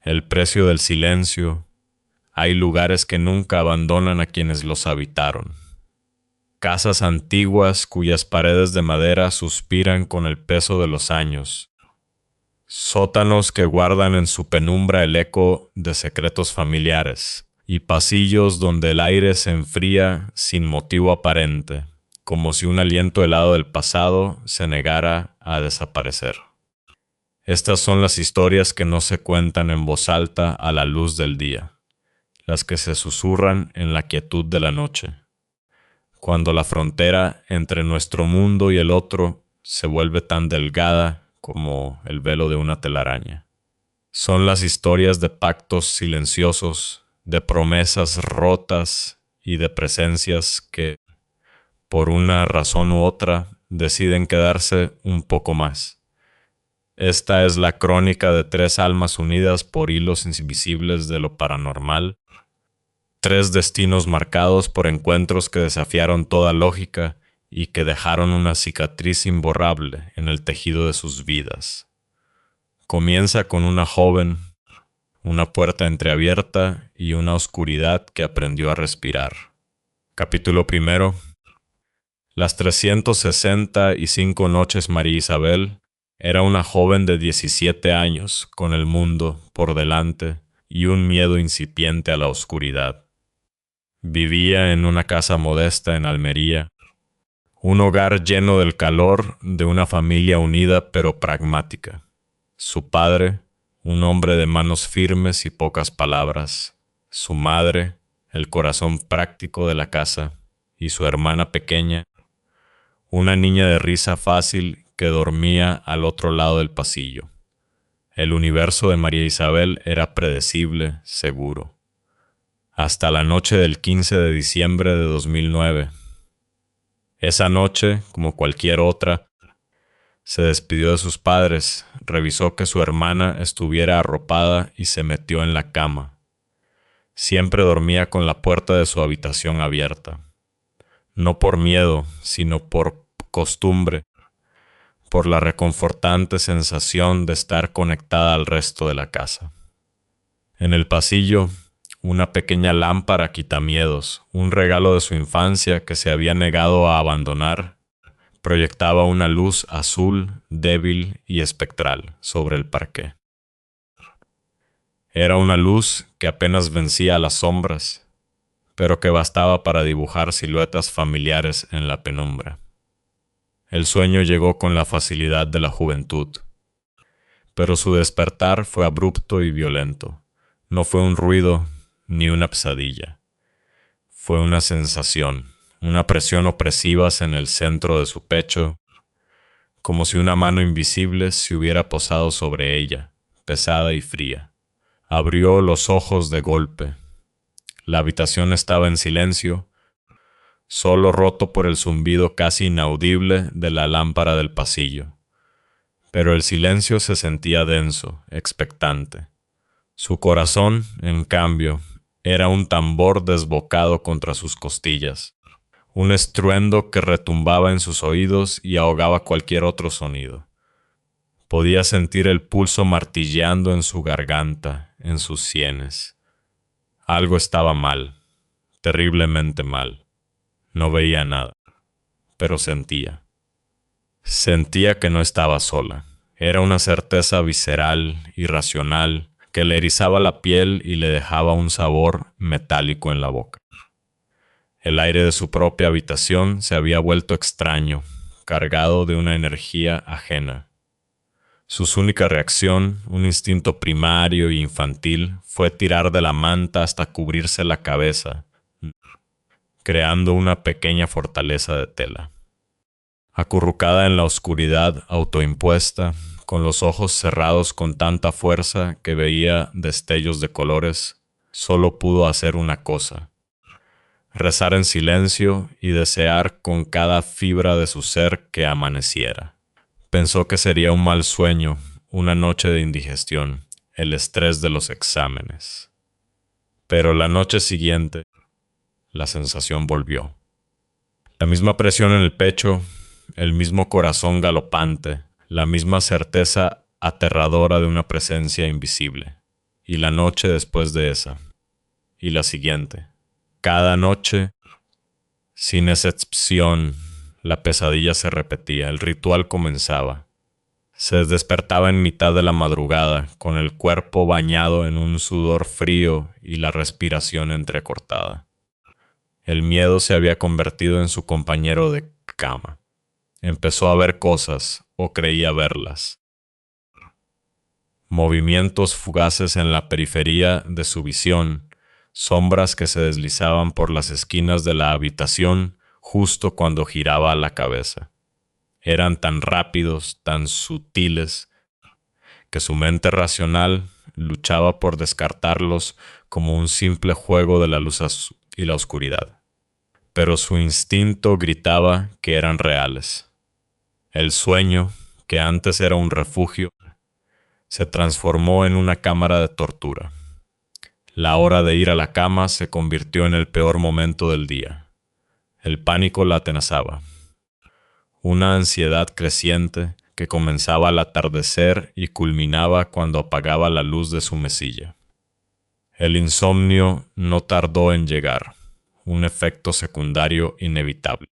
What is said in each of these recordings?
el precio del silencio. Hay lugares que nunca abandonan a quienes los habitaron. Casas antiguas cuyas paredes de madera suspiran con el peso de los años. Sótanos que guardan en su penumbra el eco de secretos familiares. Y pasillos donde el aire se enfría sin motivo aparente, como si un aliento helado del pasado se negara a desaparecer. Estas son las historias que no se cuentan en voz alta a la luz del día, las que se susurran en la quietud de la noche, cuando la frontera entre nuestro mundo y el otro se vuelve tan delgada como el velo de una telaraña. Son las historias de pactos silenciosos, de promesas rotas y de presencias que, por una razón u otra, deciden quedarse un poco más. Esta es la crónica de tres almas unidas por hilos invisibles de lo paranormal, tres destinos marcados por encuentros que desafiaron toda lógica y que dejaron una cicatriz imborrable en el tejido de sus vidas. Comienza con una joven, una puerta entreabierta y una oscuridad que aprendió a respirar. Capítulo 1. Las 365 noches María Isabel era una joven de 17 años con el mundo por delante y un miedo incipiente a la oscuridad. Vivía en una casa modesta en Almería, un hogar lleno del calor de una familia unida pero pragmática. Su padre, un hombre de manos firmes y pocas palabras, su madre, el corazón práctico de la casa, y su hermana pequeña, una niña de risa fácil que dormía al otro lado del pasillo. El universo de María Isabel era predecible, seguro. Hasta la noche del 15 de diciembre de 2009. Esa noche, como cualquier otra, se despidió de sus padres, revisó que su hermana estuviera arropada y se metió en la cama. Siempre dormía con la puerta de su habitación abierta. No por miedo, sino por costumbre, por la reconfortante sensación de estar conectada al resto de la casa. En el pasillo, una pequeña lámpara quitamiedos, un regalo de su infancia que se había negado a abandonar, proyectaba una luz azul, débil y espectral sobre el parqué. Era una luz que apenas vencía a las sombras, pero que bastaba para dibujar siluetas familiares en la penumbra. El sueño llegó con la facilidad de la juventud, pero su despertar fue abrupto y violento. No fue un ruido ni una pesadilla. Fue una sensación. Una presión opresiva en el centro de su pecho, como si una mano invisible se hubiera posado sobre ella, pesada y fría. Abrió los ojos de golpe. La habitación estaba en silencio, solo roto por el zumbido casi inaudible de la lámpara del pasillo. Pero el silencio se sentía denso, expectante. Su corazón, en cambio, era un tambor desbocado contra sus costillas. Un estruendo que retumbaba en sus oídos y ahogaba cualquier otro sonido. Podía sentir el pulso martilleando en su garganta, en sus sienes. Algo estaba mal, terriblemente mal. No veía nada, pero sentía. Sentía que no estaba sola. Era una certeza visceral, irracional, que le erizaba la piel y le dejaba un sabor metálico en la boca. El aire de su propia habitación se había vuelto extraño, cargado de una energía ajena. Su única reacción, un instinto primario e infantil, fue tirar de la manta hasta cubrirse la cabeza, creando una pequeña fortaleza de tela. Acurrucada en la oscuridad autoimpuesta, con los ojos cerrados con tanta fuerza que veía destellos de colores, solo pudo hacer una cosa: rezar en silencio y desear con cada fibra de su ser que amaneciera. Pensó que sería un mal sueño, una noche de indigestión, el estrés de los exámenes. Pero la noche siguiente, la sensación volvió. La misma presión en el pecho, el mismo corazón galopante, la misma certeza aterradora de una presencia invisible. y la noche después de esa, y la siguiente. Cada noche, sin excepción, la pesadilla se repetía, el ritual comenzaba. Se despertaba en mitad de la madrugada, con el cuerpo bañado en un sudor frío y la respiración entrecortada. El miedo se había convertido en su compañero de cama. Empezó a ver cosas, o creía verlas. Movimientos fugaces en la periferia de su visión, sombras que se deslizaban por las esquinas de la habitación justo cuando giraba la cabeza. Eran tan rápidos, tan sutiles, que su mente racional luchaba por descartarlos como un simple juego de la luz y la oscuridad. Pero su instinto gritaba que eran reales. El sueño, que antes era un refugio, se transformó en una cámara de tortura. La hora de ir a la cama se convirtió en el peor momento del día. El pánico la atenazaba. Una ansiedad creciente que comenzaba al atardecer y culminaba cuando apagaba la luz de su mesilla. El insomnio no tardó en llegar, un efecto secundario inevitable.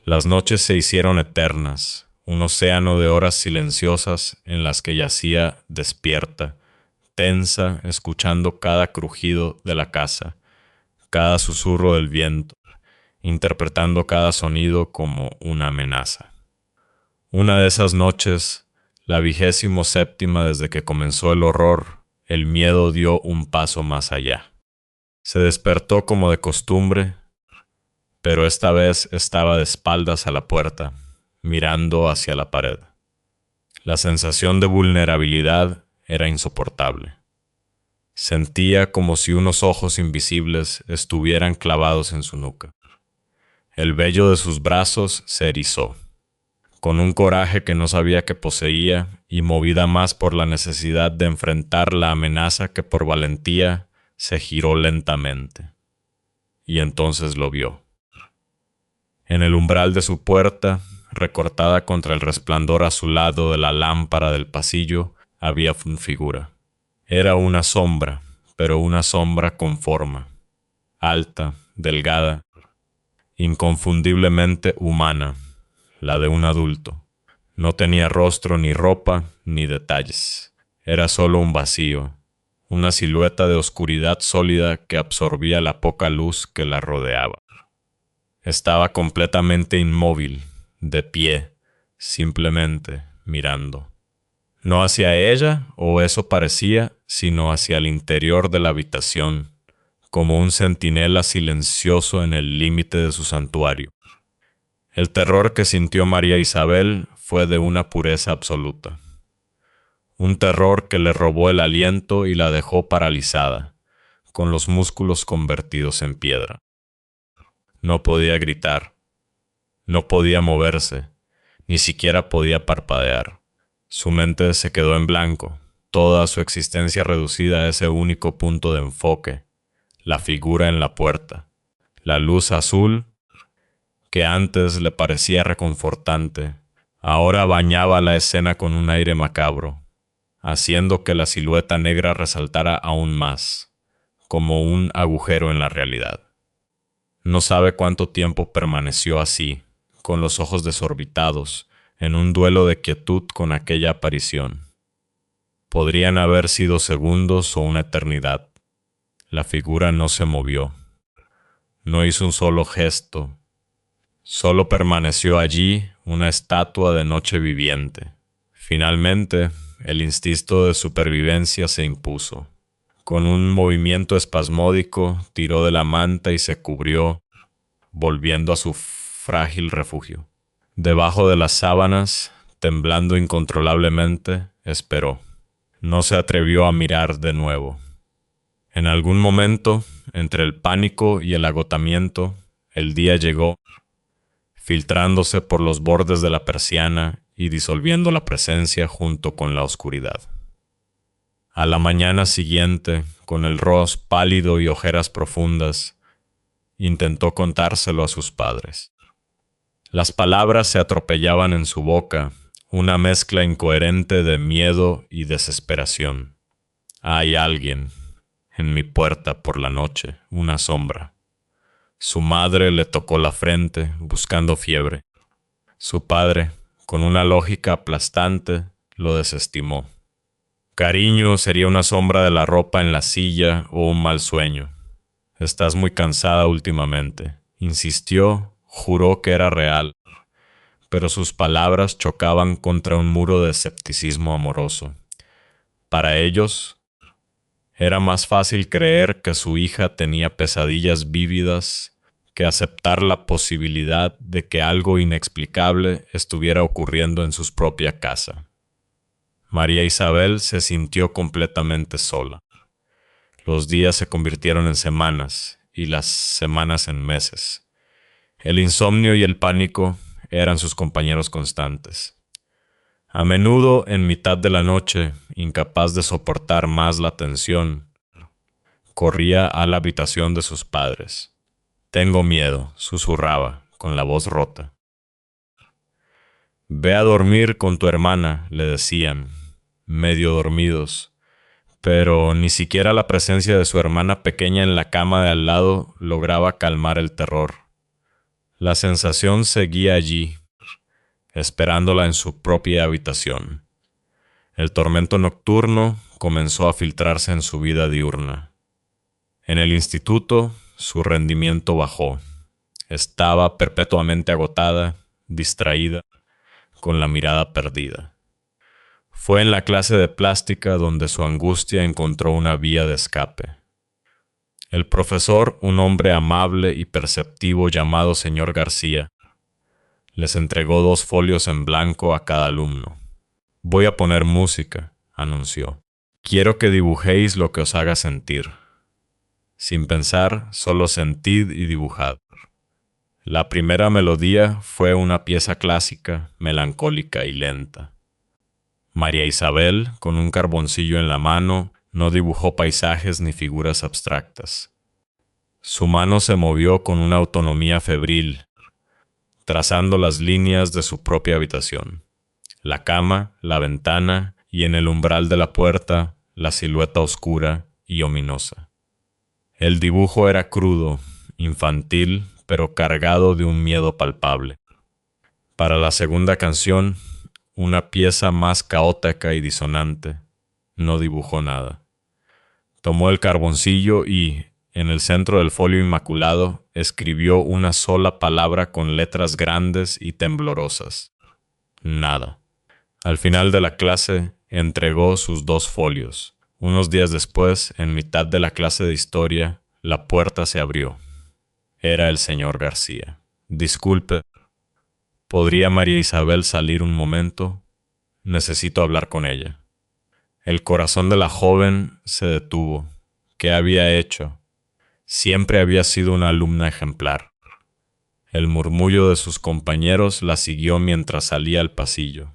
Las noches se hicieron eternas, un océano de horas silenciosas en las que yacía despierta, tensa, escuchando cada crujido de la casa, cada susurro del viento, interpretando cada sonido como una amenaza. Una de esas noches, la 27ª desde que comenzó el horror, el miedo dio un paso más allá. Se despertó como de costumbre, pero esta vez estaba de espaldas a la puerta, mirando hacia la pared. La sensación de vulnerabilidad era insoportable. Sentía como si unos ojos invisibles estuvieran clavados en su nuca. El vello de sus brazos se erizó. Con un coraje que no sabía que poseía y movida más por la necesidad de enfrentar la amenaza que por valentía, se giró lentamente. Y entonces lo vio. En el umbral de su puerta, recortada contra el resplandor azulado de la lámpara del pasillo, había una figura. Era una sombra, pero una sombra con forma. Alta, delgada, inconfundiblemente humana, la de un adulto. No tenía rostro, ni ropa, ni detalles. Era solo un vacío, una silueta de oscuridad sólida que absorbía la poca luz que la rodeaba. Estaba completamente inmóvil, de pie, simplemente mirando. No hacia ella, o eso parecía, sino hacia el interior de la habitación, como un centinela silencioso en el límite de su santuario. El terror que sintió María Isabel fue de una pureza absoluta. Un terror que le robó el aliento y la dejó paralizada, con los músculos convertidos en piedra. No podía gritar, no podía moverse, ni siquiera podía parpadear. Su mente se quedó en blanco, toda su existencia reducida a ese único punto de enfoque, la figura en la puerta, la luz azul que antes le parecía reconfortante, ahora bañaba la escena con un aire macabro, haciendo que la silueta negra resaltara aún más, como un agujero en la realidad. No sabe cuánto tiempo permaneció así, con los ojos desorbitados, en un duelo de quietud con aquella aparición. Podrían haber sido segundos o una eternidad. La figura no se movió. No hizo un solo gesto. Solo permaneció allí una estatua de noche viviente. Finalmente, el instinto de supervivencia se impuso. Con un movimiento espasmódico, tiró de la manta y se cubrió, volviendo a su frágil refugio. Debajo de las sábanas, temblando incontrolablemente, esperó. No se atrevió a mirar de nuevo. En algún momento, entre el pánico y el agotamiento, el día llegó, filtrándose por los bordes de la persiana y disolviendo la presencia junto con la oscuridad. A la mañana siguiente, con el rostro pálido y ojeras profundas, intentó contárselo a sus padres. Las palabras se atropellaban en su boca, una mezcla incoherente de miedo y desesperación. Hay alguien en mi puerta por la noche, una sombra. Su madre le tocó la frente, buscando fiebre. Su padre, con una lógica aplastante, lo desestimó. Cariño sería una sombra de la ropa en la silla o un mal sueño. Estás muy cansada últimamente. Insistió, juró que era real, pero sus palabras chocaban contra un muro de escepticismo amoroso. Para ellos, era más fácil creer que su hija tenía pesadillas vívidas que aceptar la posibilidad de que algo inexplicable estuviera ocurriendo en su propia casa. María Isabel se sintió completamente sola. Los días se convirtieron en semanas y las semanas en meses. El insomnio y el pánico eran sus compañeros constantes. A menudo, en mitad de la noche, incapaz de soportar más la tensión, corría a la habitación de sus padres. «Tengo miedo», susurraba, con la voz rota. «Ve a dormir con tu hermana», le decían, medio dormidos, pero ni siquiera la presencia de su hermana pequeña en la cama de al lado lograba calmar el terror. La sensación seguía allí, esperándola en su propia habitación. El tormento nocturno comenzó a filtrarse en su vida diurna. En el instituto, su rendimiento bajó. Estaba perpetuamente agotada, distraída, con la mirada perdida. Fue en la clase de plástica donde su angustia encontró una vía de escape. El profesor, un hombre amable y perceptivo llamado señor García, les entregó 2 folios en blanco a cada alumno. «Voy a poner música», anunció. «Quiero que dibujéis lo que os haga sentir. Sin pensar, solo sentid y dibujad». La primera melodía fue una pieza clásica, melancólica y lenta. María Isabel, con un carboncillo en la mano, no dibujó paisajes ni figuras abstractas. Su mano se movió con una autonomía febril, trazando las líneas de su propia habitación. La cama, la ventana y en el umbral de la puerta, la silueta oscura y ominosa. El dibujo era crudo, infantil, pero cargado de un miedo palpable. Para la segunda canción, una pieza más caótica y disonante, no dibujó nada. Tomó el carboncillo y, en el centro del folio inmaculado, escribió una sola palabra con letras grandes y temblorosas. Nada. Al final de la clase, entregó sus 2 folios. Unos días después, en mitad de la clase de historia, la puerta se abrió. Era el señor García. «Disculpe, ¿podría María Isabel salir un momento? Necesito hablar con ella». El corazón de la joven se detuvo. ¿Qué había hecho? Siempre había sido una alumna ejemplar. El murmullo de sus compañeros la siguió mientras salía al pasillo.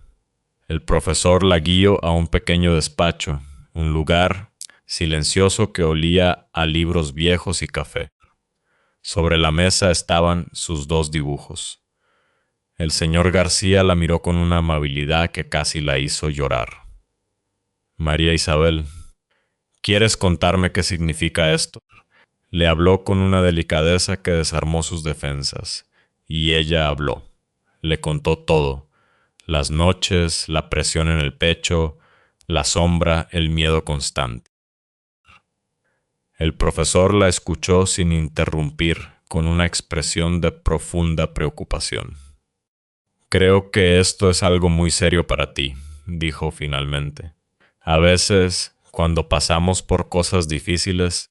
El profesor la guió a un pequeño despacho, un lugar silencioso que olía a libros viejos y café. Sobre la mesa estaban sus 2 dibujos. El señor García la miró con una amabilidad que casi la hizo llorar. «María Isabel, ¿quieres contarme qué significa esto?». Le habló con una delicadeza que desarmó sus defensas, y ella habló. Le contó todo: las noches, la presión en el pecho, la sombra, el miedo constante. El profesor la escuchó sin interrumpir, con una expresión de profunda preocupación. «Creo que esto es algo muy serio para ti», dijo finalmente. «A veces, cuando pasamos por cosas difíciles,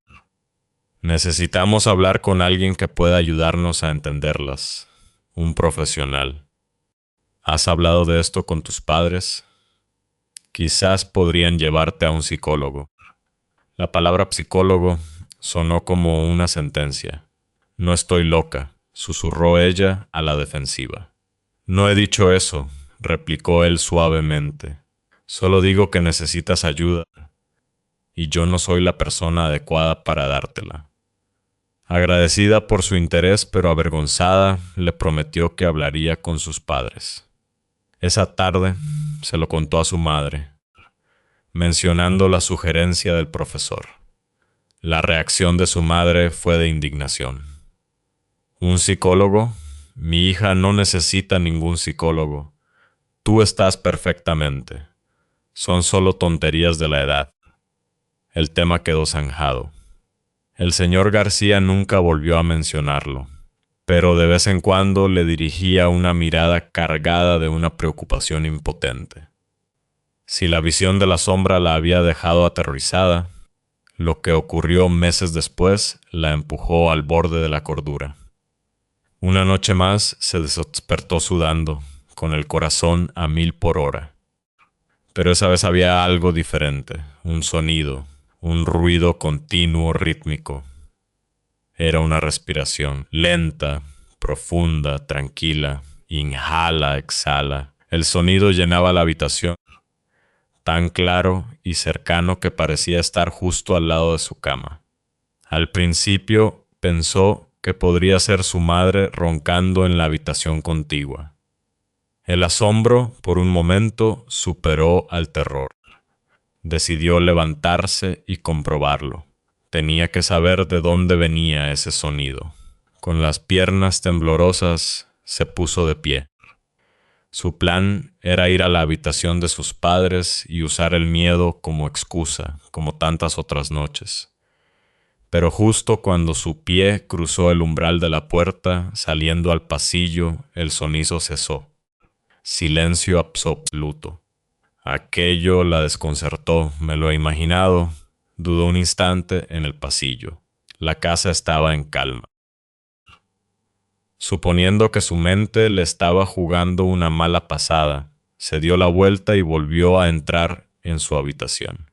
necesitamos hablar con alguien que pueda ayudarnos a entenderlas, un profesional. ¿Has hablado de esto con tus padres? Quizás podrían llevarte a un psicólogo». La palabra psicólogo sonó como una sentencia. «No estoy loca», susurró ella a la defensiva. «No he dicho eso», replicó él suavemente. «Solo digo que necesitas ayuda, y yo no soy la persona adecuada para dártela». Agradecida por su interés pero avergonzada, le prometió que hablaría con sus padres. Esa tarde se lo contó a su madre. mencionando la sugerencia del profesor. La reacción de su madre fue de indignación. ¿Un psicólogo? Mi hija no necesita ningún psicólogo. Tú estás perfectamente. Son solo tonterías de la edad. El tema quedó zanjado. El señor García nunca volvió a mencionarlo, pero de vez en cuando le dirigía una mirada cargada de una preocupación impotente. Si la visión de la sombra la había dejado aterrorizada, lo que ocurrió meses después la empujó al borde de la cordura. Una noche más se despertó sudando, con el corazón a 1000 por hora. Pero esa vez había algo diferente, un sonido, un ruido continuo rítmico. Era una respiración lenta, profunda, tranquila. Inhala, exhala. El sonido llenaba la habitación, tan claro y cercano que parecía estar justo al lado de su cama. Al principio pensó que podría ser su madre roncando en la habitación contigua. El asombro, por un momento, superó al terror. Decidió levantarse y comprobarlo. Tenía que saber de dónde venía ese sonido. Con las piernas temblorosas, se puso de pie. Su plan era ir a la habitación de sus padres y usar el miedo como excusa, como tantas otras noches. Pero justo cuando su pie cruzó el umbral de la puerta, saliendo al pasillo, el sonido cesó. Silencio absoluto. Aquello la desconcertó, me lo he imaginado. Dudó un instante en el pasillo. La casa estaba en calma. Suponiendo que su mente le estaba jugando una mala pasada, se dio la vuelta y volvió a entrar en su habitación.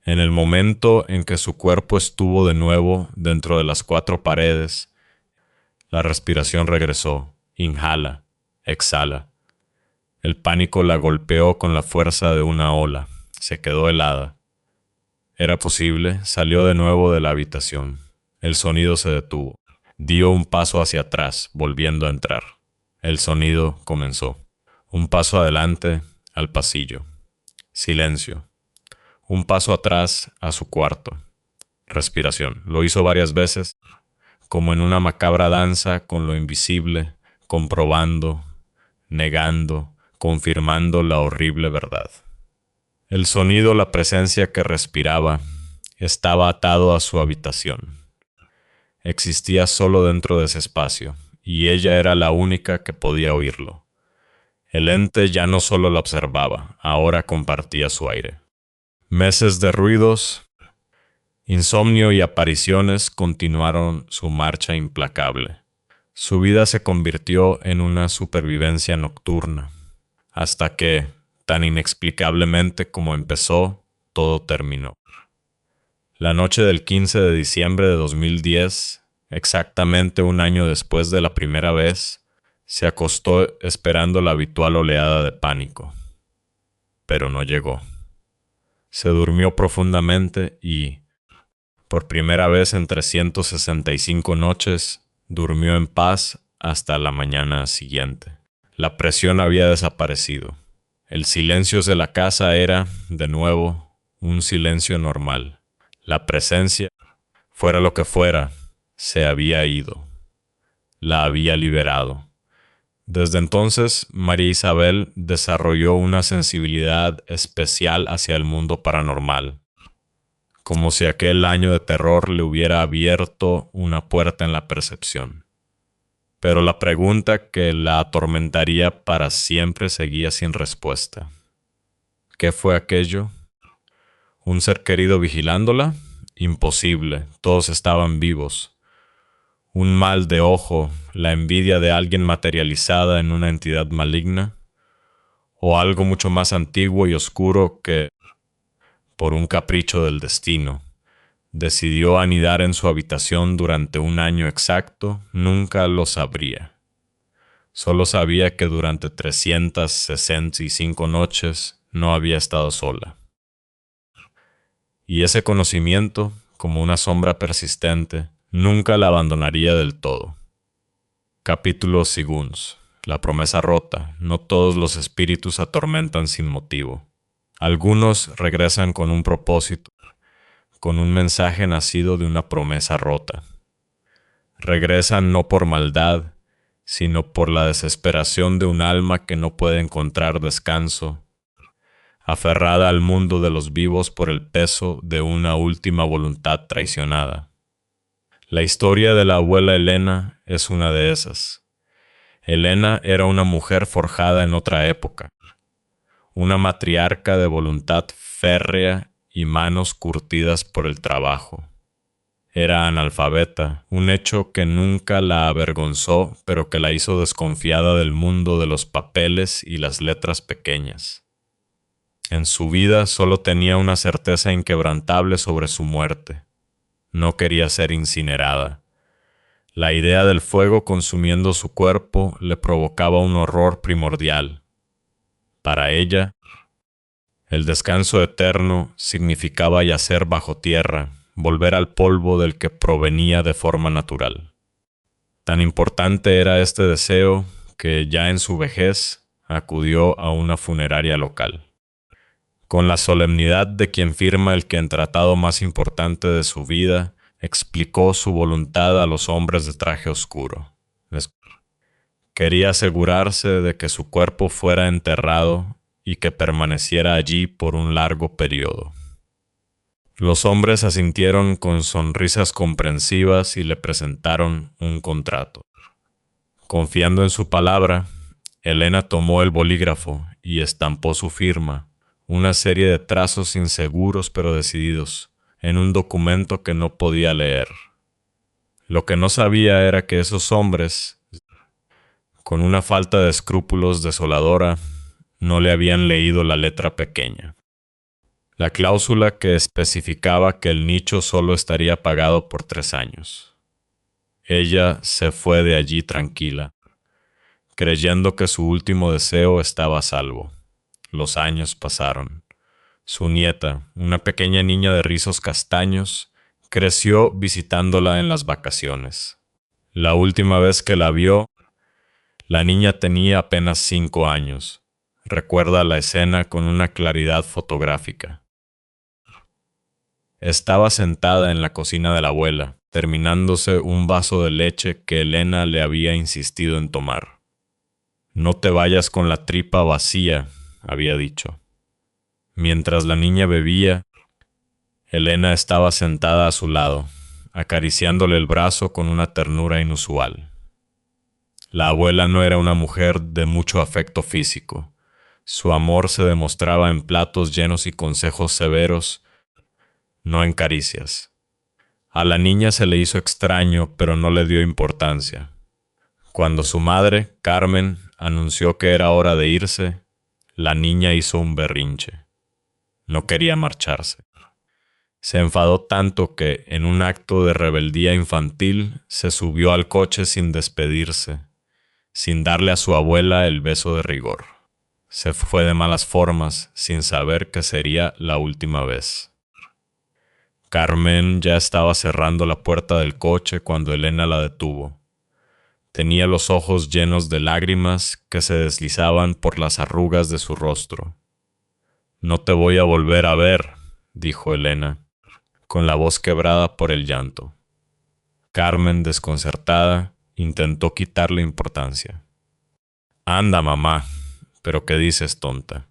En el momento en que su cuerpo estuvo de nuevo dentro de las 4 paredes, la respiración regresó. Inhala, exhala. El pánico la golpeó con la fuerza de una ola. Se quedó helada. Era posible, salió de nuevo de la habitación. El sonido se detuvo. Dio un paso hacia atrás, volviendo a entrar. El sonido comenzó. Un paso adelante, al pasillo. Silencio. Un paso atrás, a su cuarto. Respiración. Lo hizo varias veces, como en una macabra danza con lo invisible, comprobando, negando, confirmando la horrible verdad. El sonido, la presencia que respiraba, estaba atado a su habitación. Existía solo dentro de ese espacio, y ella era la única que podía oírlo. El ente ya no solo la observaba, ahora compartía su aire. Meses de ruidos, insomnio y apariciones continuaron su marcha implacable. Su vida se convirtió en una supervivencia nocturna, hasta que, tan inexplicablemente como empezó, todo terminó. La noche del 15 de diciembre de 2010, exactamente un año después de la primera vez, se acostó esperando la habitual oleada de pánico. Pero no llegó. Se durmió profundamente y, por primera vez en 365 noches, durmió en paz hasta la mañana siguiente. La presión había desaparecido. El silencio de la casa era, de nuevo, un silencio normal. La presencia, fuera lo que fuera, se había ido. La había liberado. Desde entonces, María Isabel desarrolló una sensibilidad especial hacia el mundo paranormal, como si aquel año de terror le hubiera abierto una puerta en la percepción. Pero la pregunta que la atormentaría para siempre seguía sin respuesta. ¿Qué fue aquello? ¿Un ser querido vigilándola? Imposible, todos estaban vivos. ¿Un mal de ojo, la envidia de alguien materializada en una entidad maligna? ¿O algo mucho más antiguo y oscuro que, por un capricho del destino, decidió anidar en su habitación durante un año exacto? Nunca lo sabría. Solo sabía que durante 365 noches no había estado sola. Y ese conocimiento, como una sombra persistente, nunca la abandonaría del todo. Capítulo segundo. La promesa rota. No todos los espíritus atormentan sin motivo. Algunos regresan con un propósito, con un mensaje nacido de una promesa rota. Regresan no por maldad, sino por la desesperación de un alma que no puede encontrar descanso, aferrada al mundo de los vivos por el peso de una última voluntad traicionada. La historia de la abuela Elena es una de esas. Elena era una mujer forjada en otra época, una matriarca de voluntad férrea y manos curtidas por el trabajo. Era analfabeta, un hecho que nunca la avergonzó, pero que la hizo desconfiada del mundo de los papeles y las letras pequeñas. En su vida solo tenía una certeza inquebrantable sobre su muerte. No quería ser incinerada. La idea del fuego consumiendo su cuerpo le provocaba un horror primordial. Para ella, el descanso eterno significaba yacer bajo tierra, volver al polvo del que provenía de forma natural. Tan importante era este deseo que ya en su vejez acudió a una funeraria local. Con la solemnidad de quien firma el que en tratado más importante de su vida explicó su voluntad a los hombres de traje oscuro. Quería asegurarse de que su cuerpo fuera enterrado y que permaneciera allí por un largo periodo. Los hombres asintieron con sonrisas comprensivas y le presentaron un contrato. Confiando en su palabra, Elena tomó el bolígrafo y estampó su firma, una serie de trazos inseguros pero decididos, en un documento que no podía leer. Lo que no sabía era que esos hombres, con una falta de escrúpulos desoladora, no le habían leído la letra pequeña. La cláusula que especificaba que el nicho solo estaría pagado por 3 años. Ella se fue de allí tranquila, creyendo que su último deseo estaba a salvo. Los años pasaron. Su nieta, una pequeña niña de rizos castaños, creció visitándola en las vacaciones. La última vez que la vio, la niña tenía apenas 5 años. Recuerda la escena con una claridad fotográfica. Estaba sentada en la cocina de la abuela, terminándose un vaso de leche que Elena le había insistido en tomar. «No te vayas con la tripa vacía», había dicho. Mientras la niña bebía, Elena estaba sentada a su lado, acariciándole el brazo con una ternura inusual. La abuela no era una mujer de mucho afecto físico. Su amor se demostraba en platos llenos y consejos severos, no en caricias. A la niña se le hizo extraño, pero no le dio importancia. Cuando su madre, Carmen, anunció que era hora de irse, la niña hizo un berrinche. No quería marcharse. Se enfadó tanto que, en un acto de rebeldía infantil, se subió al coche sin despedirse, sin darle a su abuela el beso de rigor. Se fue de malas formas, sin saber que sería la última vez. Carmen ya estaba cerrando la puerta del coche cuando Elena la detuvo. Tenía los ojos llenos de lágrimas que se deslizaban por las arrugas de su rostro. «No te voy a volver a ver», dijo Elena, con la voz quebrada por el llanto. Carmen, desconcertada, intentó quitarle importancia. «Anda, mamá, ¿pero qué dices, tonta?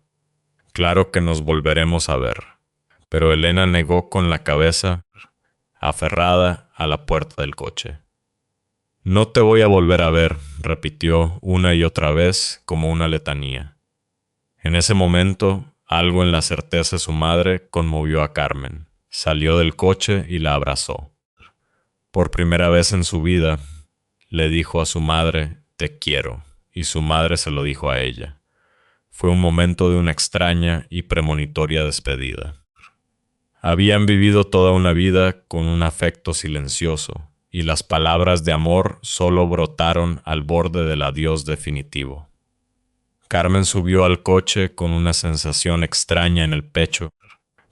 Claro que nos volveremos a ver». Pero Elena negó con la cabeza, aferrada a la puerta del coche. «No te voy a volver a ver», repitió una y otra vez como una letanía. En ese momento, algo en la certeza de su madre conmovió a Carmen. Salió del coche y la abrazó. Por primera vez en su vida, le dijo a su madre, «Te quiero», y su madre se lo dijo a ella. Fue un momento de una extraña y premonitoria despedida. Habían vivido toda una vida con un afecto silencioso, y las palabras de amor solo brotaron al borde del adiós definitivo. Carmen subió al coche con una sensación extraña en el pecho,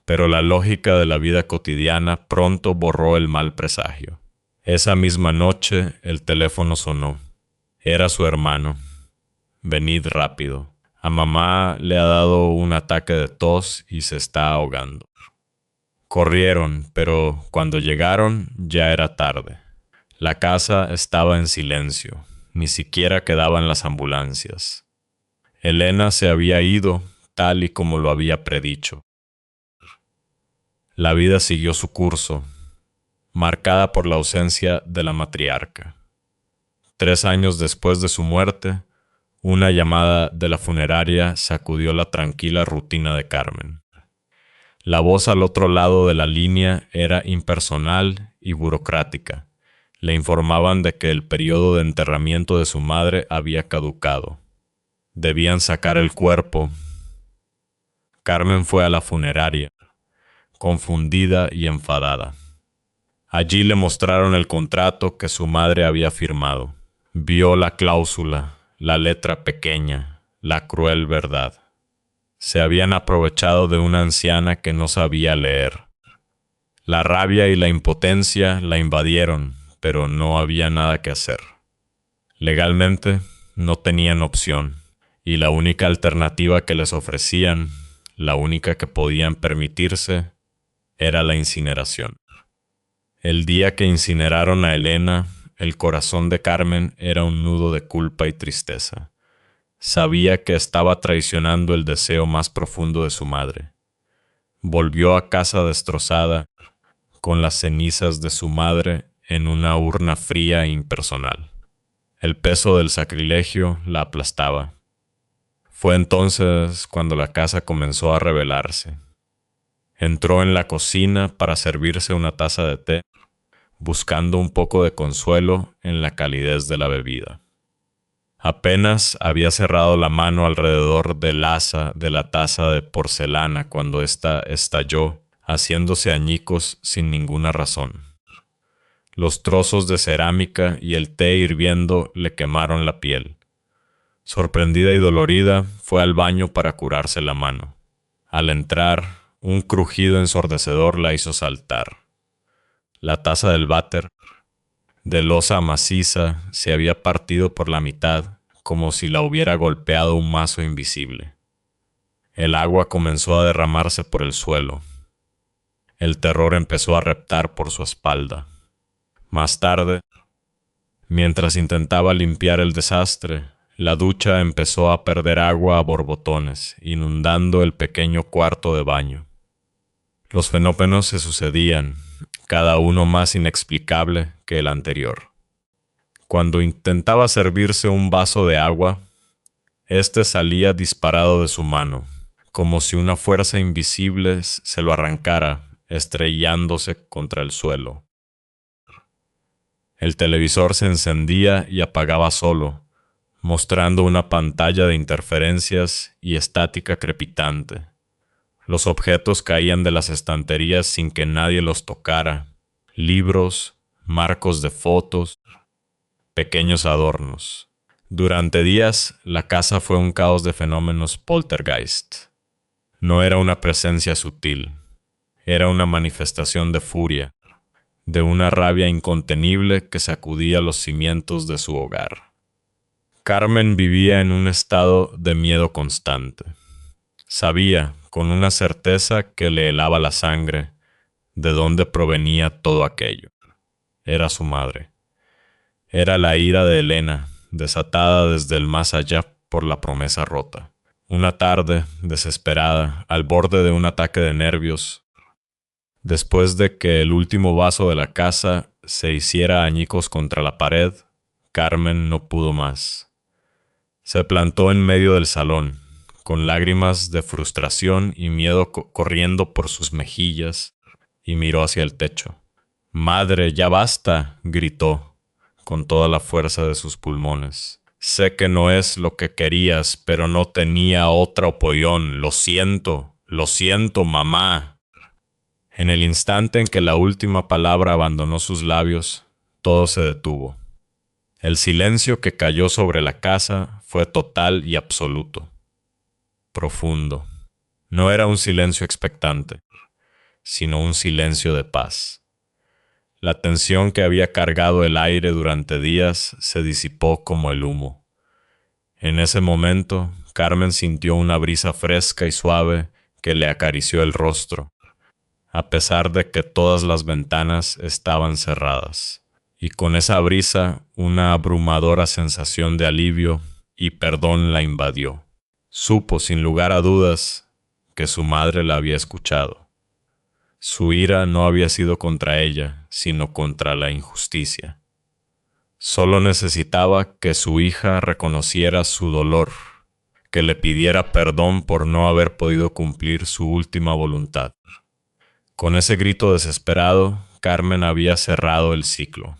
pero la lógica de la vida cotidiana pronto borró el mal presagio. Esa misma noche el teléfono sonó. Era su hermano. «Venid rápido», A mamá le ha dado un ataque de tos y se está ahogando. Corrieron, pero cuando llegaron ya era tarde. La casa estaba en silencio, ni siquiera quedaban las ambulancias. Elena se había ido tal y como lo había predicho. La vida siguió su curso, marcada por la ausencia de la matriarca. 3 años después de su muerte, una llamada de la funeraria sacudió la tranquila rutina de Carmen. La voz al otro lado de la línea era impersonal y burocrática. Le informaban de que el periodo de enterramiento de su madre había caducado. Debían sacar el cuerpo. Carmen fue a la funeraria, confundida y enfadada. Allí le mostraron el contrato que su madre había firmado. Vio la cláusula, la letra pequeña, la cruel verdad. Se habían aprovechado de una anciana que no sabía leer. La rabia y la impotencia la invadieron, pero no había nada que hacer. Legalmente no tenían opción, y la única alternativa que les ofrecían, la única que podían permitirse, era la incineración. El día que incineraron a Elena, el corazón de Carmen era un nudo de culpa y tristeza. Sabía que estaba traicionando el deseo más profundo de su madre. Volvió a casa destrozada, con las cenizas de su madre en una urna fría e impersonal. El peso del sacrilegio la aplastaba. Fue entonces cuando la casa comenzó a rebelarse. Entró en la cocina para servirse una taza de té, buscando un poco de consuelo en la calidez de la bebida. Apenas había cerrado la mano alrededor del asa de la taza de porcelana cuando ésta estalló, haciéndose añicos sin ninguna razón. Los trozos de cerámica y el té hirviendo le quemaron la piel. Sorprendida y dolorida, fue al baño para curarse la mano. Al entrar, un crujido ensordecedor la hizo saltar. La taza del váter, de losa maciza, se había partido por la mitad, como si la hubiera golpeado un mazo invisible. El agua comenzó a derramarse por el suelo. El terror empezó a reptar por su espalda. Más tarde, mientras intentaba limpiar el desastre, la ducha empezó a perder agua a borbotones, inundando el pequeño cuarto de baño. Los fenómenos se sucedían, cada uno más inexplicable que el anterior. Cuando intentaba servirse un vaso de agua, éste salía disparado de su mano, como si una fuerza invisible se lo arrancara, estrellándose contra el suelo. El televisor se encendía y apagaba solo, mostrando una pantalla de interferencias y estática crepitante. Los objetos caían de las estanterías sin que nadie los tocara. Libros, marcos de fotos, pequeños adornos. Durante días, la casa fue un caos de fenómenos poltergeist. No era una presencia sutil. Era una manifestación de furia, de una rabia incontenible que sacudía los cimientos de su hogar. Carmen vivía en un estado de miedo constante. Sabía, con una certeza que le helaba la sangre, de dónde provenía todo aquello. Era su madre. Era la ira de Elena, desatada desde el más allá por la promesa rota. Una tarde, desesperada, al borde de un ataque de nervios, después de que el último vaso de la casa se hiciera añicos contra la pared, Carmen no pudo más. Se plantó en medio del salón, con lágrimas de frustración y miedo corriendo por sus mejillas, y miró hacia el techo. «Madre, ya basta», gritó, con toda la fuerza de sus pulmones. «Sé que no es lo que querías, pero no tenía otra opción. Lo siento, mamá». En el instante en que la última palabra abandonó sus labios, todo se detuvo. El silencio que cayó sobre la casa fue total y absoluto. Profundo. No era un silencio expectante, sino un silencio de paz. La tensión que había cargado el aire durante días se disipó como el humo. En ese momento, Carmen sintió una brisa fresca y suave que le acarició el rostro, a pesar de que todas las ventanas estaban cerradas. Y con esa brisa, una abrumadora sensación de alivio y perdón la invadió. Supo, sin lugar a dudas, que su madre la había escuchado. Su ira no había sido contra ella, sino contra la injusticia. Solo necesitaba que su hija reconociera su dolor, que le pidiera perdón por no haber podido cumplir su última voluntad. Con ese grito desesperado, Carmen había cerrado el ciclo.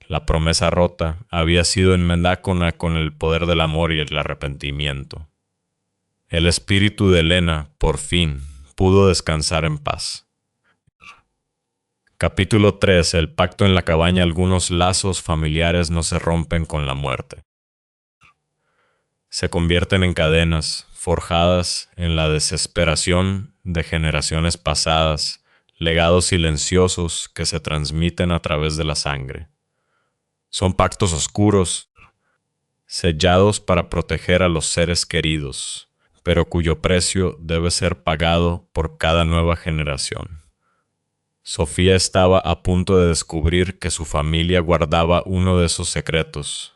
La promesa rota había sido enmendada con el poder del amor y el arrepentimiento. El espíritu de Elena, por fin, pudo descansar en paz. Capítulo 3. El pacto en la cabaña. Algunos lazos familiares no se rompen con la muerte. Se convierten en cadenas, forjadas en la desesperación de generaciones pasadas, legados silenciosos que se transmiten a través de la sangre. Son pactos oscuros, sellados para proteger a los seres queridos, pero cuyo precio debe ser pagado por cada nueva generación. Sofía estaba a punto de descubrir que su familia guardaba uno de esos secretos,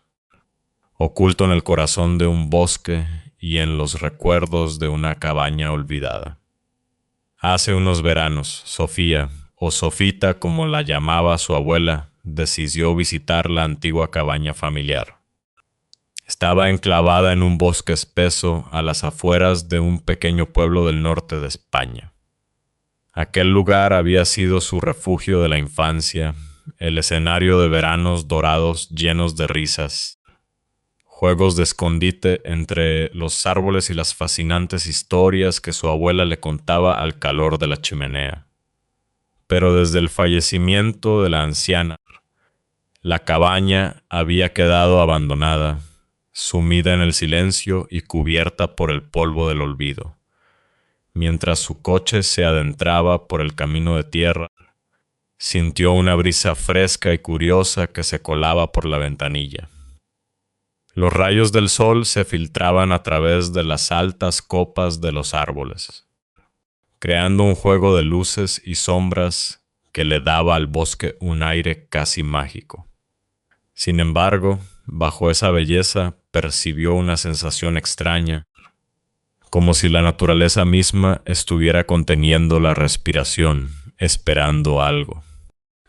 oculto en el corazón de un bosque y en los recuerdos de una cabaña olvidada. Hace unos veranos, Sofía, o Sofita como la llamaba su abuela, decidió visitar la antigua cabaña familiar. Estaba enclavada en un bosque espeso a las afueras de un pequeño pueblo del norte de España. Aquel lugar había sido su refugio de la infancia, el escenario de veranos dorados llenos de risas, juegos de escondite entre los árboles y las fascinantes historias que su abuela le contaba al calor de la chimenea. Pero desde el fallecimiento de la anciana, la cabaña había quedado abandonada, sumida en el silencio y cubierta por el polvo del olvido. Mientras su coche se adentraba por el camino de tierra, sintió una brisa fresca y curiosa que se colaba por la ventanilla. Los rayos del sol se filtraban a través de las altas copas de los árboles, creando un juego de luces y sombras que le daba al bosque un aire casi mágico. Sin embargo, bajo esa belleza percibió una sensación extraña, como si la naturaleza misma estuviera conteniendo la respiración, esperando algo.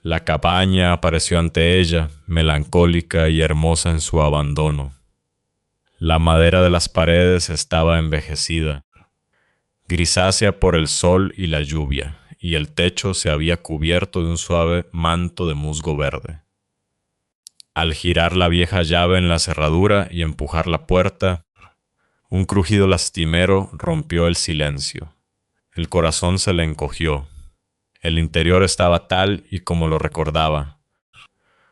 La cabaña apareció ante ella, melancólica y hermosa en su abandono. La madera de las paredes estaba envejecida, grisácea por el sol y la lluvia, y el techo se había cubierto de un suave manto de musgo verde. Al girar la vieja llave en la cerradura y empujar la puerta, un crujido lastimero rompió el silencio. El corazón se le encogió. El interior estaba tal y como lo recordaba,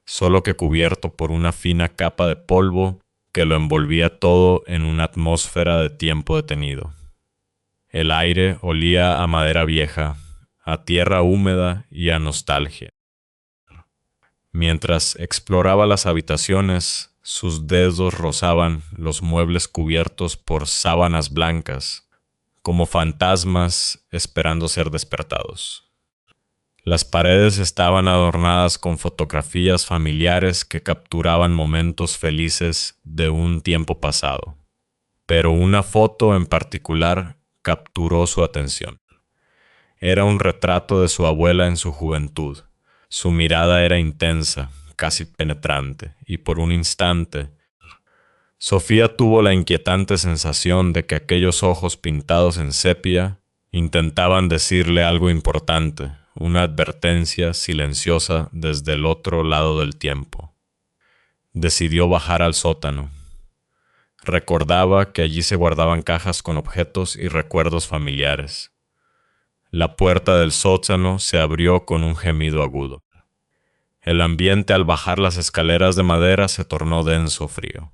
solo que cubierto por una fina capa de polvo que lo envolvía todo en una atmósfera de tiempo detenido. El aire olía a madera vieja, a tierra húmeda y a nostalgia. Mientras exploraba las habitaciones, sus dedos rozaban los muebles cubiertos por sábanas blancas, como fantasmas esperando ser despertados. Las paredes estaban adornadas con fotografías familiares que capturaban momentos felices de un tiempo pasado. Pero una foto en particular capturó su atención. Era un retrato de su abuela en su juventud. Su mirada era intensa, casi penetrante, y por un instante, Sofía tuvo la inquietante sensación de que aquellos ojos pintados en sepia intentaban decirle algo importante, una advertencia silenciosa desde el otro lado del tiempo. Decidió bajar al sótano. Recordaba que allí se guardaban cajas con objetos y recuerdos familiares. La puerta del sótano se abrió con un gemido agudo. El ambiente al bajar las escaleras de madera se tornó denso frío.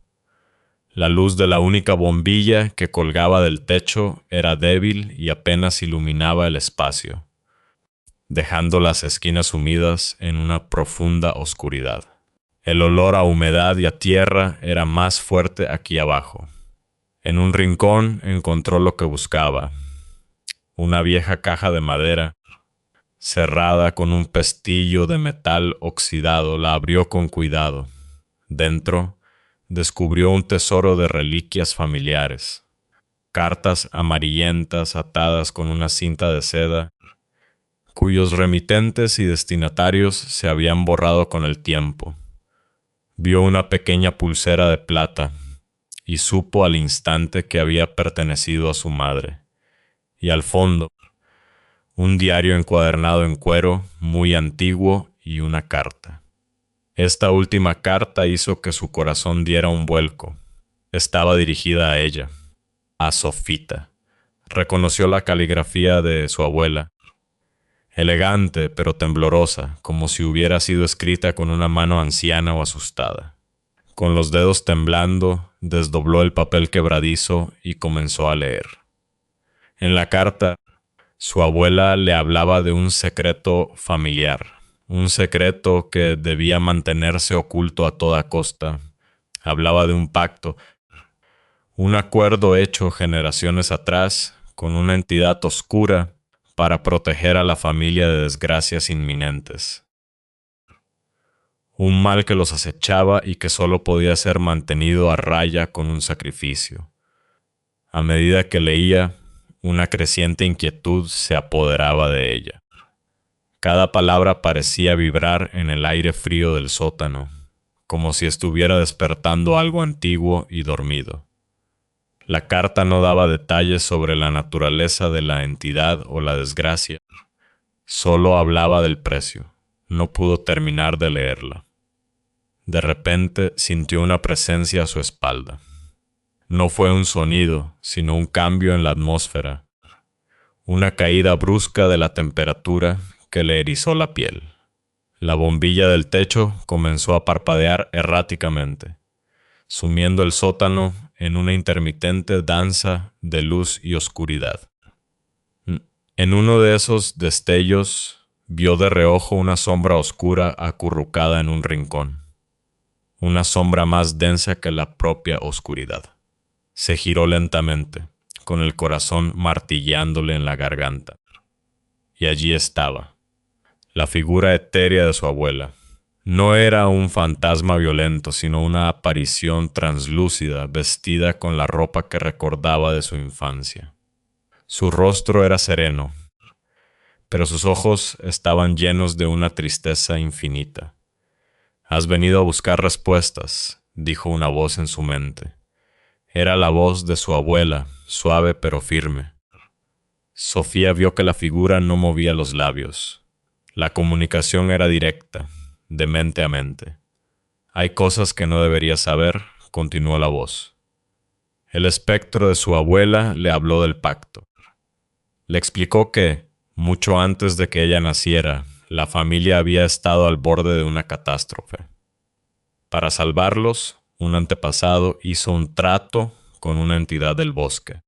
La luz de la única bombilla que colgaba del techo era débil y apenas iluminaba el espacio, dejando las esquinas sumidas en una profunda oscuridad. El olor a humedad y a tierra era más fuerte aquí abajo. En un rincón encontró lo que buscaba, una vieja caja de madera, cerrada con un pestillo de metal oxidado. La abrió con cuidado. Dentro, descubrió un tesoro de reliquias familiares, cartas amarillentas atadas con una cinta de seda, cuyos remitentes y destinatarios se habían borrado con el tiempo. Vio una pequeña pulsera de plata y supo al instante que había pertenecido a su madre. Y al fondo, un diario encuadernado en cuero, muy antiguo, y una carta. Esta última carta hizo que su corazón diera un vuelco. Estaba dirigida a ella, a Sofita. Reconoció la caligrafía de su abuela, elegante pero temblorosa, como si hubiera sido escrita con una mano anciana o asustada. Con los dedos temblando, desdobló el papel quebradizo y comenzó a leer. En la carta, su abuela le hablaba de un secreto familiar, un secreto que debía mantenerse oculto a toda costa. Hablaba de un pacto, un acuerdo hecho generaciones atrás con una entidad oscura para proteger a la familia de desgracias inminentes. Un mal que los acechaba y que solo podía ser mantenido a raya con un sacrificio. A medida que leía, una creciente inquietud se apoderaba de ella. Cada palabra parecía vibrar en el aire frío del sótano, como si estuviera despertando algo antiguo y dormido. La carta no daba detalles sobre la naturaleza de la entidad o la desgracia. Solo hablaba del precio. No pudo terminar de leerla. De repente sintió una presencia a su espalda. No fue un sonido, sino un cambio en la atmósfera. Una caída brusca de la temperatura que le erizó la piel. La bombilla del techo comenzó a parpadear erráticamente, sumiendo el sótano en una intermitente danza de luz y oscuridad. En uno de esos destellos vio de reojo una sombra oscura acurrucada en un rincón, una sombra más densa que la propia oscuridad. Se giró lentamente, con el corazón martillándole en la garganta. Y allí estaba, la figura etérea de su abuela. No era un fantasma violento, sino una aparición translúcida, vestida con la ropa que recordaba de su infancia. Su rostro era sereno, pero sus ojos estaban llenos de una tristeza infinita. «Has venido a buscar respuestas», dijo una voz en su mente. Era la voz de su abuela, suave pero firme. Sofía vio que la figura no movía los labios. La comunicación era directa, de mente a mente. «Hay cosas que no deberías saber», continuó la voz. El espectro de su abuela le habló del pacto. Le explicó que, mucho antes de que ella naciera, la familia había estado al borde de una catástrofe. Para salvarlos, un antepasado hizo un trato con una entidad del bosque.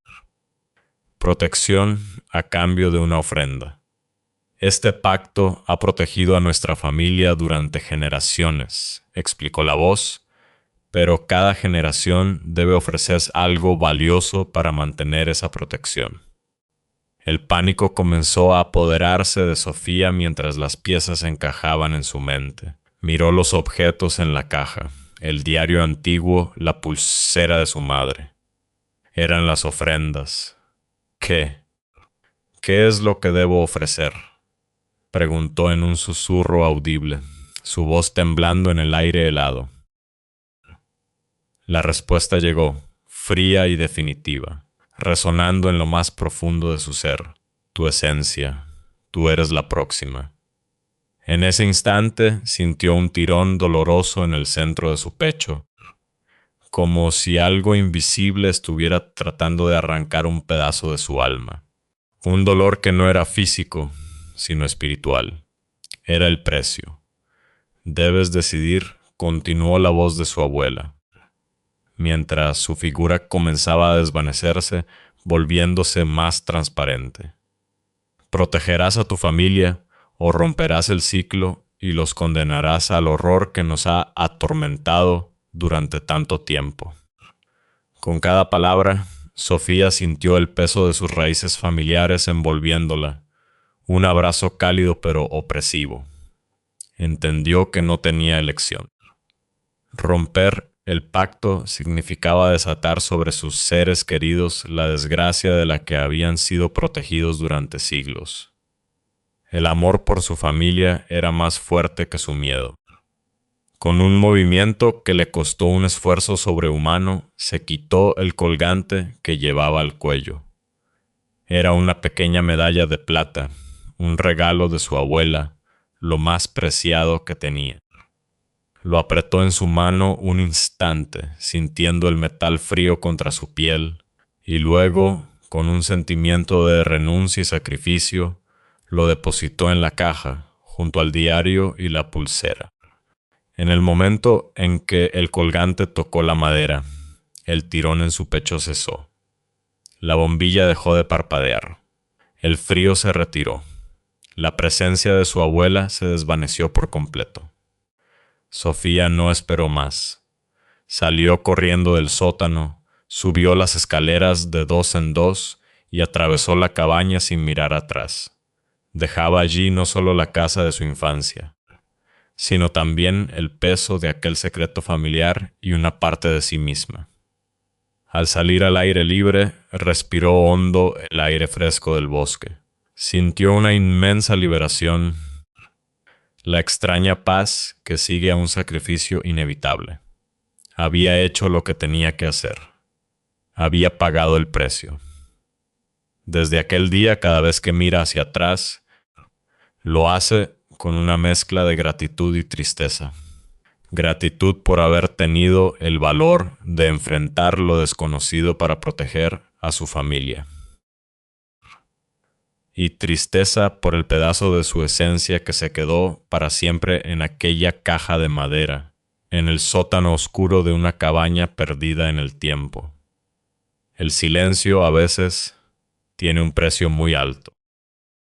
Protección a cambio de una ofrenda. Este pacto ha protegido a nuestra familia durante generaciones, explicó la voz, pero cada generación debe ofrecer algo valioso para mantener esa protección. El pánico comenzó a apoderarse de Sofía mientras las piezas encajaban en su mente. Miró los objetos en la caja, el diario antiguo, la pulsera de su madre. Eran las ofrendas. ¿Qué? ¿Qué es lo que debo ofrecer?, preguntó en un susurro audible, su voz temblando en el aire helado. La respuesta llegó, fría y definitiva, resonando en lo más profundo de su ser. Tu esencia, tú eres la próxima. En ese instante sintió un tirón doloroso en el centro de su pecho, como si algo invisible estuviera tratando de arrancar un pedazo de su alma. Un dolor que no era físico, sino espiritual. Era el precio. Debes decidir, continuó la voz de su abuela, mientras su figura comenzaba a desvanecerse, volviéndose más transparente. ¿Protegerás a tu familia o romperás el ciclo y los condenarás al horror que nos ha atormentado durante tanto tiempo? Con cada palabra, Sofía sintió el peso de sus raíces familiares envolviéndola, un abrazo cálido pero opresivo. Entendió que no tenía elección. Romper el pacto significaba desatar sobre sus seres queridos la desgracia de la que habían sido protegidos durante siglos. El amor por su familia era más fuerte que su miedo. Con un movimiento que le costó un esfuerzo sobrehumano, se quitó el colgante que llevaba al cuello. Era una pequeña medalla de plata, un regalo de su abuela, lo más preciado que tenía. Lo apretó en su mano un instante, sintiendo el metal frío contra su piel, y luego, con un sentimiento de renuncia y sacrificio, lo depositó en la caja, junto al diario y la pulsera. En el momento en que el colgante tocó la madera, el tirón en su pecho cesó. La bombilla dejó de parpadear. El frío se retiró. La presencia de su abuela se desvaneció por completo. Sofía no esperó más. Salió corriendo del sótano, subió las escaleras de 2 en 2 y atravesó la cabaña sin mirar atrás. Dejaba allí no solo la casa de su infancia, sino también el peso de aquel secreto familiar y una parte de sí misma. Al salir al aire libre, respiró hondo el aire fresco del bosque. Sintió una inmensa liberación, la extraña paz que sigue a un sacrificio inevitable. Había hecho lo que tenía que hacer. Había pagado el precio. Desde aquel día, cada vez que mira hacia atrás, lo hace con una mezcla de gratitud y tristeza. Gratitud por haber tenido el valor de enfrentar lo desconocido para proteger a su familia. Y tristeza por el pedazo de su esencia que se quedó para siempre en aquella caja de madera, en el sótano oscuro de una cabaña perdida en el tiempo. El silencio a veces tiene un precio muy alto.